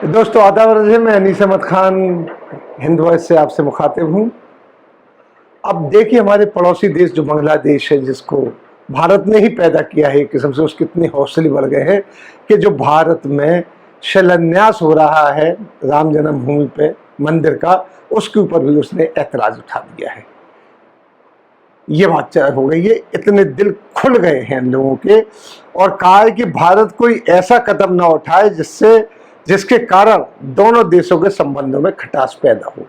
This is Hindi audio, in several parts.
दोस्तों आदाब, मैं अनीस अहमद खान हिंद वॉइस से आपसे मुखातिब हूँ। अब देखिए, हमारे पड़ोसी देश जो बांग्लादेश है, जिसको भारत ने ही पैदा किया है, एक किस्म से उसके इतने हौसले बढ़ गए हैं कि जो भारत में शिलान्यास हो रहा है राम जन्मभूमि पे मंदिर का, उसके ऊपर भी उसने ऐतराज़ उठा दिया है। ये बात हो गई है, इतने दिल खुल गए हैं लोगों के, और कहा है कि भारत कोई ऐसा कदम ना उठाए जिसके कारण दोनों देशों के संबंधों में खटास पैदा हो।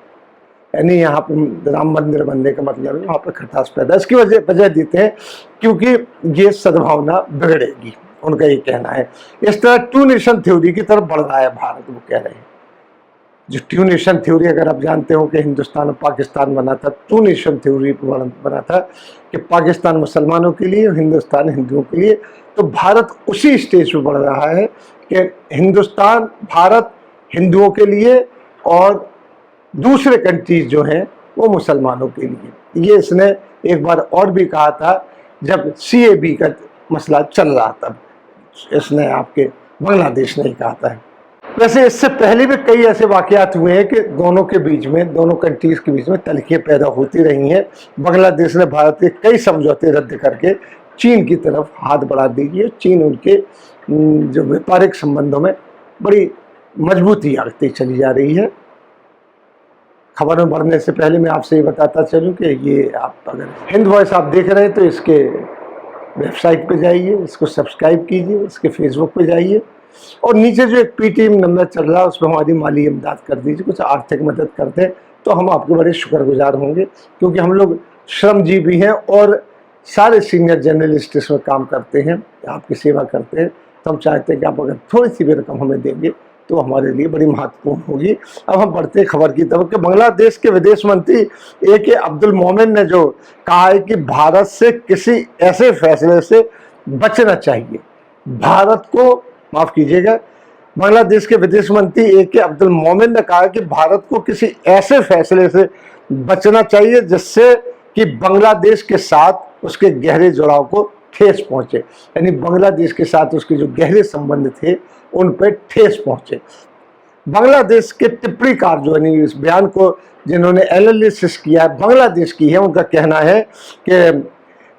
यानी यहाँ पे राम मंदिर बनने का मतलब है वहाँ पे खटास पैदा, इसकी वजह देते हैं क्योंकि ये सद्भावना बिगड़ेगी, उनका ये कहना है। इस तरह टू नेशन थ्योरी की तरफ बढ़ रहा है भारत, वो कह रहे हैं। जो टू नेशन थ्योरी, अगर आप जानते हो कि हिंदुस्तान और पाकिस्तान बना था, टू नेशन थ्योरी बना था कि पाकिस्तान मुसलमानों के लिए और हिंदुस्तान हिंदुओं के लिए, तो भारत उसी स्टेज पर बढ़ रहा है कि हिंदुस्तान, भारत हिंदुओं के लिए और दूसरे कंट्रीज जो हैं वो मुसलमानों के लिए। ये इसने एक बार और भी कहा था जब CAB का मसला चल रहा, तब इसने आपके बांग्लादेश ने ही कहा था। वैसे इससे पहले भी कई ऐसे वाकयात हुए हैं कि दोनों के बीच में, दोनों कंट्रीज के बीच में तल्खियाँ पैदा होती रही हैं। बांग्लादेश ने भारत के कई समझौते रद्द करके चीन की तरफ हाथ बढ़ा दी है। चीन उनके जो व्यापारिक संबंधों में बड़ी मजबूती आती चली जा रही है। खबर में बढ़ने से पहले मैं आपसे ये बताता चलूँ कि ये आप अगर हिंद वॉइस आप देख रहे हैं तो इसके वेबसाइट पे जाइए, इसको सब्सक्राइब कीजिए, इसके फेसबुक पे जाइए, और नीचे जो एक PTM नंबर चल रहा है उसमें हमारी माली इमदाद कर दीजिए, कुछ आर्थिक मदद कर दें तो हम आपके बड़े शुक्रगुजार होंगे, क्योंकि हम लोग श्रमजीवी हैं और सारे सीनियर जर्नलिस्ट इसमें काम करते हैं, आपकी सेवा करते हैं। तो हम चाहते हैं कि आप अगर थोड़ी सी भी रकम हमें देंगे तो हमारे लिए बड़ी महत्वपूर्ण होगी। अब हम बढ़ते खबर की तरफ कि बांग्लादेश के विदेश मंत्री AK अब्दुल मोमेन ने जो कहा है कि भारत से किसी ऐसे फैसले से बचना चाहिए। भारत को, माफ कीजिएगा, बांग्लादेश के विदेश मंत्री AK अब्दुल मोमेन ने कहा कि भारत को किसी ऐसे फैसले से बचना चाहिए जिससे कि बांग्लादेश के साथ उसके गहरे जुड़ाव को ठेस पहुंचे। यानी बांग्लादेश के साथ उसके जो गहरे संबंध थे उन पर ठेस पहुंचे। बांग्लादेश के टिप्पणीकार जो है, इस बयान को जिन्होंने एनालिसिस किया है बांग्लादेश की है, उनका कहना है कि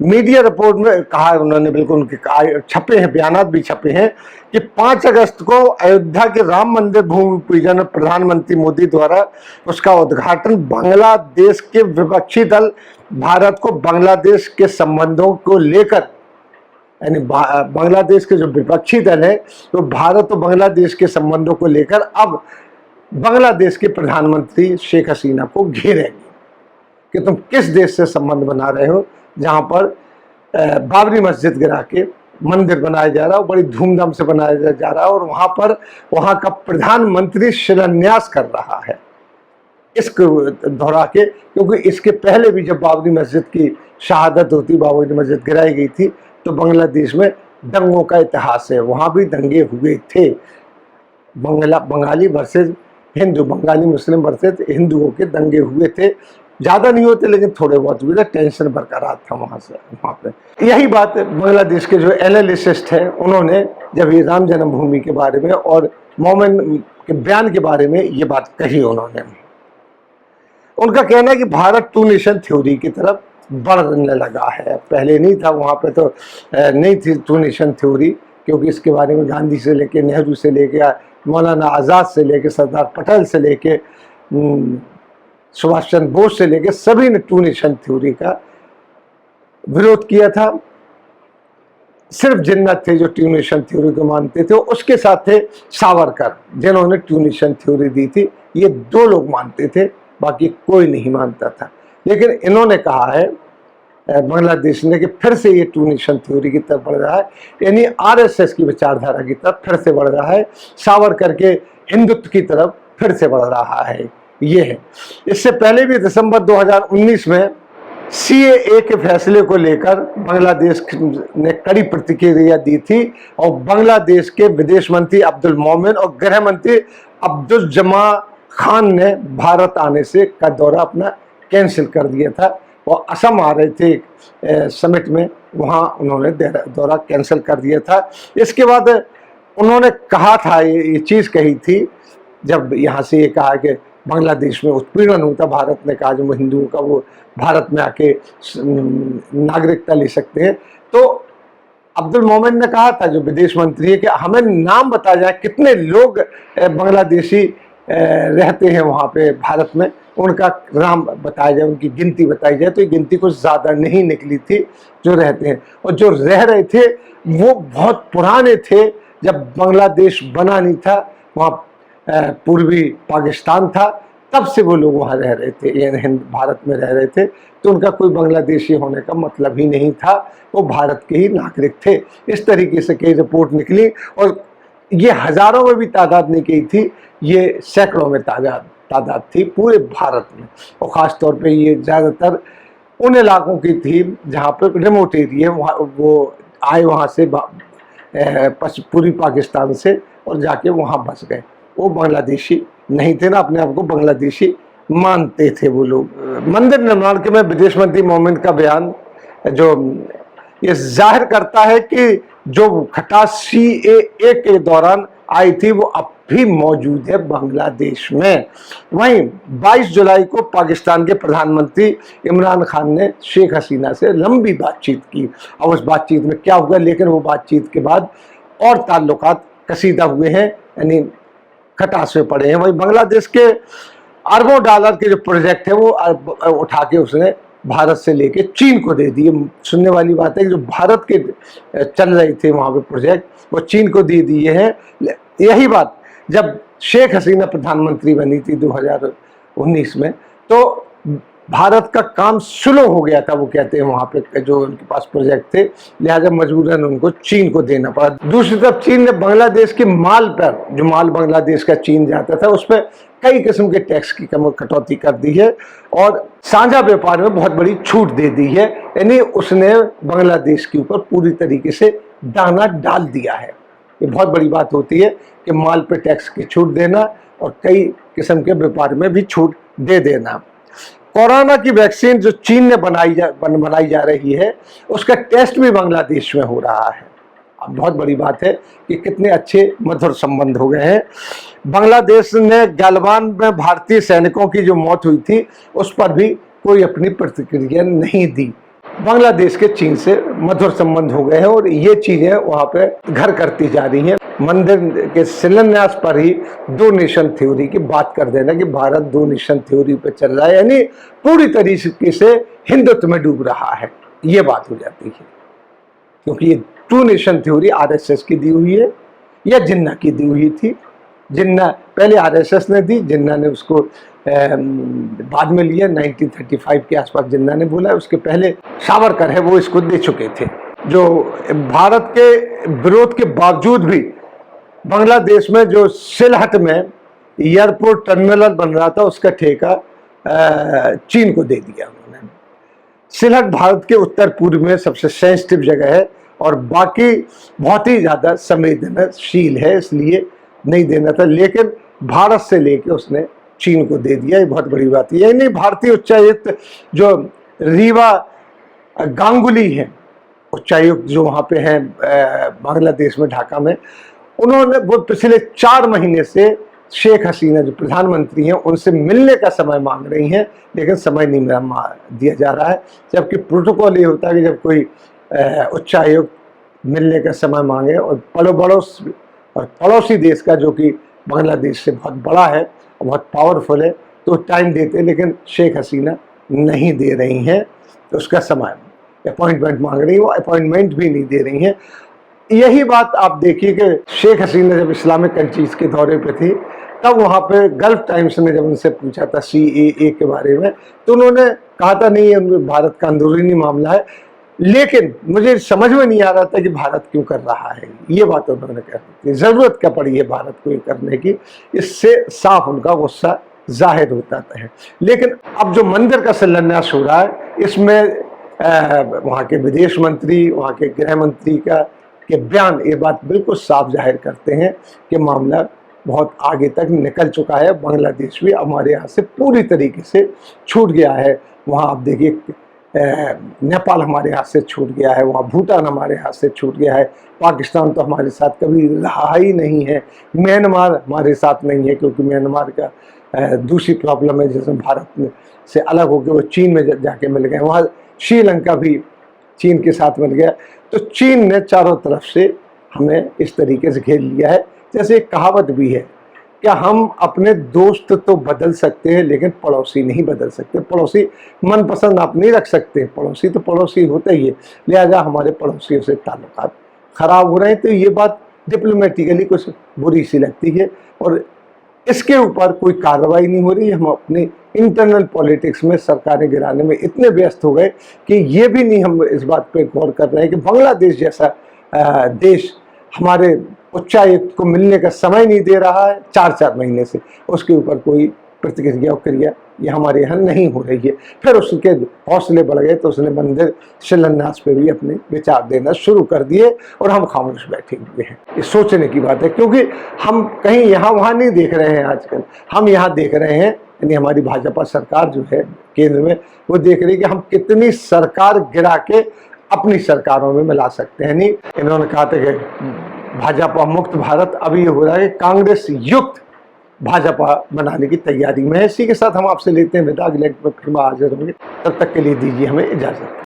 मीडिया रिपोर्ट में कहा है उन्होंने, बिल्कुल उनके छपे हैं, बयानात भी छपे हैं कि 5 अगस्त को अयोध्या के राम मंदिर भूमि पूजन में प्रधानमंत्री मोदी द्वारा उसका उद्घाटन बांग्लादेश के विपक्षी दल भारत को बांग्लादेश के संबंधों को लेकर, यानी बांग्लादेश के जो विपक्षी दल है तो भारत और बांग्लादेश के संबंधों को लेकर अब बांग्लादेश के प्रधानमंत्री शेख हसीना को घेरेंगे कि तुम किस देश से संबंध बना रहे हो जहां पर बाबरी मस्जिद गिरा के मंदिर बनाया जा रहा है, बड़ी धूमधाम से बनाया जा रहा है, और वहां का प्रधानमंत्री शिलान्यास कर रहा है इसको दोहरा के, क्योंकि इसके पहले भी जब बाबरी मस्जिद की शहादत होती, बाबरी मस्जिद गिराई गई थी, तो बांग्लादेश में दंगों का इतिहास है, वहां भी दंगे हुए थे। बंगाली वर्सेज हिंदू, बंगाली मुस्लिम वर्सेज हिंदुओं के दंगे हुए थे, ज़्यादा नहीं होते लेकिन थोड़े बहुत हुए थे, टेंशन बरकरार था वहाँ पे। यही बात बांग्लादेश के जो एनालिसिस्ट हैं उन्होंने जब ये राम जन्मभूमि के बारे में और मोमेन के बयान के बारे में ये बात कही, उनका कहना है कि भारत टू नेशन थ्योरी की तरफ बढ़ने लगा है। पहले नहीं था, वहाँ पे तो नहीं थी टू नेशन थ्योरी, क्योंकि इसके बारे में गांधी से लेके, नेहरू से लेके, मौलाना आज़ाद से लेके, सरदार पटेल से लेके, सुभाष चंद्र बोस से लेके सभी ने टू नेशन थ्योरी का विरोध किया था। सिर्फ जिन्नत थे जो टू नेशन थ्योरी को मानते थे, उसके साथ थे सावरकर जिन्होंने टू नेशन थ्योरी दी थी। ये 2 लोग मानते थे, बाकी कोई नहीं मानता था। लेकिन इन्होंने कहा है बांग्लादेश ने कि फिर से ये टू नेशन थ्योरी की तरफ बढ़ रहा है, यानी RSS की विचारधारा की तरफ फिर से बढ़ रहा है, सावरकर के हिंदुत्व की तरफ फिर से बढ़ रहा है। ये है, इससे पहले भी दिसंबर 2019 में CAA के फैसले को लेकर बांग्लादेश ने कड़ी प्रतिक्रिया दी थी, और बांग्लादेश के विदेश मंत्री अब्दुल मोमेन और गृह मंत्री अब्दुल जमा खान ने भारत आने से का दौरा अपना कैंसिल कर दिया था। वो असम आ रहे थे समिट में, वहाँ उन्होंने दौरा कैंसिल कर दिया था। इसके बाद उन्होंने कहा था, ये चीज़ कही थी जब यहाँ से ये कहा कि बांग्लादेश में उत्पीड़न होता, भारत ने कहा जो हिंदुओं का वो भारत में आके नागरिकता ले सकते हैं, तो अब्दुल मोमेन ने कहा था जो विदेश मंत्री है कि हमें नाम बताया जाए कितने लोग बांग्लादेशी रहते हैं वहाँ पे भारत में, उनका नाम बताया जाए, उनकी गिनती बताई जाए। तो ये गिनती कुछ ज़्यादा नहीं निकली थी जो रहते हैं, और जो रह रहे थे वो बहुत पुराने थे, जब बांग्लादेश बना नहीं था, वहाँ पूर्वी पाकिस्तान था, तब से वो लोग वहाँ रह रहे थे, यानी भारत में रह रहे थे। तो उनका कोई बांग्लादेशी होने का मतलब ही नहीं था, वो भारत के ही नागरिक थे। इस तरीके से कई रिपोर्ट निकली, और ये हज़ारों में भी तादाद नहीं की थी, ये सैकड़ों में तादाद थी पूरे भारत में। और ख़ास तौर पे ये ज़्यादातर उन इलाकों की थी जहाँ पर रिमोट एरिया, वहाँ वो आए वहाँ से पूर्वी पाकिस्तान से, और जाके वहाँ बस गए। वो बांग्लादेशी नहीं थे ना, अपने आप को बांग्लादेशी मानते थे वो लोग। मंदिर निर्माण के में विदेश मंत्री मोमेन का बयान जो ये जाहिर करता है कि जो खटास CAA के दौरान आई थी वो अब भी मौजूद है बांग्लादेश में। वहीं 22 जुलाई को पाकिस्तान के प्रधानमंत्री इमरान खान ने शेख हसीना से लंबी बातचीत की। अब उस बातचीत में क्या हुआ, लेकिन वो बातचीत के बाद और ताल्लुकात कसीदा हुए हैं, यानी खटास में पड़े हैं। वहीं बांग्लादेश के अरबों डॉलर के जो प्रोजेक्ट है वो उठा के उसने भारत से लेके चीन को दे दिए। सुनने वाली बात है कि जो भारत के चल रहे थे वहाँ पे प्रोजेक्ट, वो चीन को दे दिए हैं। यही बात जब शेख हसीना प्रधानमंत्री बनी थी 2019 में, तो भारत का काम स्लो हो गया था, वो कहते हैं वहाँ पे जो उनके पास प्रोजेक्ट थे, लिहाजा मजबूरन उनको चीन को देना पड़ा। दूसरी तरफ चीन ने बांग्लादेश के माल पर, जो माल बांग्लादेश का चीन जाता था, उस पर कई किस्म के टैक्स की कटौती कर दी है, और साझा व्यापार में बहुत बड़ी छूट दे दी है। यानी उसने बांग्लादेश के ऊपर पूरी तरीके से दाना डाल दिया है। ये बहुत बड़ी बात होती है कि माल पे टैक्स की छूट देना और कई किस्म के व्यापार में भी छूट दे देना। कोरोना की वैक्सीन जो चीन ने बनाई जा रही है, उसका टेस्ट भी बांग्लादेश में हो रहा है। अब बहुत बड़ी बात है कि कितने अच्छे मधुर संबंध हो गए हैं। बांग्लादेश ने गलवान में भारतीय सैनिकों की जो मौत हुई थी उस पर भी कोई अपनी प्रतिक्रिया नहीं दी। बांग्लादेश के चीन से मधुर संबंध हो गए हैं, और ये चीजें वहाँ पे घर करती जा रही हैं। मंदिर के शिलान्यास पर ही 2 नेशन थ्योरी की बात कर देना कि भारत 2 नेशन थ्योरी पे चल रहा है, यानी पूरी तरीके से हिंदुत्व में डूब रहा है, ये बात हो जाती है। क्योंकि ये 2 नेशन थ्योरी RSS की दी हुई है या जिन्ना की दी हुई थी। जिन्ना पहले RSS ने दी, जिन्ना ने उसको बाद में लिया। 1935 के आसपास जिन्ना ने बोला, उसके पहले सावरकर है वो इसको दे चुके थे। जो भारत के विरोध के बावजूद भी बांग्लादेश में जो सिलहट में एयरपोर्ट टर्मिनल बन रहा था, उसका ठेका चीन को दे दिया उन्होंने। सिलहट भारत के उत्तर पूर्व में सबसे सेंसिटिव जगह है, और बाकी बहुत ही ज़्यादा संवेदनशील है, इसलिए नहीं देना था, लेकिन भारत से लेके उसने चीन को दे दिया। ये बहुत बड़ी बात है। यही नहीं, भारतीय उच्चायुक्त जो रीवा गांगुली हैं, उच्चायुक्त जो वहाँ पे हैं बांग्लादेश में, ढाका में, उन्होंने वो पिछले 4 महीने से शेख हसीना जो प्रधानमंत्री हैं उनसे मिलने का समय मांग रही हैं, लेकिन समय नहीं दिया जा रहा है। जबकि प्रोटोकॉल ये होता है कि जब कोई उच्चायुक्त मिलने का समय मांगे और पड़ोसी देश का जो कि बांग्लादेश से बहुत बड़ा है, बहुत पावरफुल है, तो टाइम देते हैं, लेकिन शेख हसीना नहीं दे रही हैं। तो उसका समय अपॉइंटमेंट मांग रही हैं, वो अपॉइंटमेंट भी नहीं दे रही हैं। यही बात आप देखिए कि शेख हसीना जब इस्लामिक कंट्रीज के दौरे पे थी, तब वहाँ पे गल्फ टाइम्स ने जब उनसे पूछा था CAA के बारे में, तो उन्होंने कहा था नहीं, ये भारत का अंदरूनी मामला है, लेकिन मुझे समझ में नहीं आ रहा था कि भारत क्यों कर रहा है। ये बात उन्होंने कह दी, ज़रूरत क्या पड़ी है भारत को ये करने की, इससे साफ उनका गुस्सा जाहिर होता है। लेकिन अब जो मंदिर का शिलान्यास हो रहा है, इसमें वहाँ के विदेश मंत्री, वहाँ के गृह मंत्री के बयान ये बात बिल्कुल साफ जाहिर करते हैं कि मामला बहुत आगे तक निकल चुका है। बांग्लादेश भी हमारे यहाँ से पूरी तरीके से छूट गया है। वहाँ आप देखिए नेपाल हमारे हाथ से छूट गया है, वहाँ भूटान हमारे हाथ से छूट गया है, पाकिस्तान तो हमारे साथ कभी रहा ही नहीं है, म्यांमार हमारे साथ नहीं है क्योंकि म्यांमार का दूसरी प्रॉब्लम है जिसमें भारत से अलग होकर वो चीन में जाके मिल गए, वहाँ श्रीलंका भी चीन के साथ मिल गया। तो चीन ने चारों तरफ से हमें इस तरीके से घेर लिया है। जैसे एक कहावत भी है कि हम अपने दोस्त तो बदल सकते हैं लेकिन पड़ोसी नहीं बदल सकते। पड़ोसी मनपसंद आप नहीं रख सकते, पड़ोसी तो पड़ोसी होते ही है, लिहाजा हमारे पड़ोसियों से ताल्लुकात खराब हो रहे हैं। तो ये बात डिप्लोमेटिकली कुछ बुरी सी लगती है और इसके ऊपर कोई कार्रवाई नहीं हो रही। हम अपने इंटरनल पॉलिटिक्स में सरकारें गिराने में इतने व्यस्त हो गए कि ये भी नहीं हम इस बात पे गौर कर रहे हैं कि बांग्लादेश जैसा देश हमारे उच्चायुक्त को मिलने का समय नहीं दे रहा है 4-4 महीने से, उसके ऊपर कोई प्रतिक्रिया क्रिया ये हमारे यहाँ नहीं हो रही है। फिर उसके हौसले बढ़ गए तो उसने मंदिर शिलान्यास पे भी अपने विचार देना शुरू कर दिए और हम खामोश बैठे हुए हैं। ये सोचने की बात है क्योंकि हम कहीं यहाँ वहाँ नहीं देख रहे हैं आजकल, हम यहाँ देख रहे हैं, यानी हमारी भाजपा सरकार जो है केंद्र में वो देख रही है कि हम कितनी सरकार गिरा के अपनी सरकारों में मिला सकते हैं। नहीं, इन्होंने कहा था कि भाजपा मुक्त भारत, अभी ये हो रहा है कांग्रेस युक्त भाजपा बनाने की तैयारी में है। इसी के साथ हम आपसे लेते हैं विदा, अगले में फिर हाजिर होंगे, तब तक के लिए दीजिए हमें इजाजत।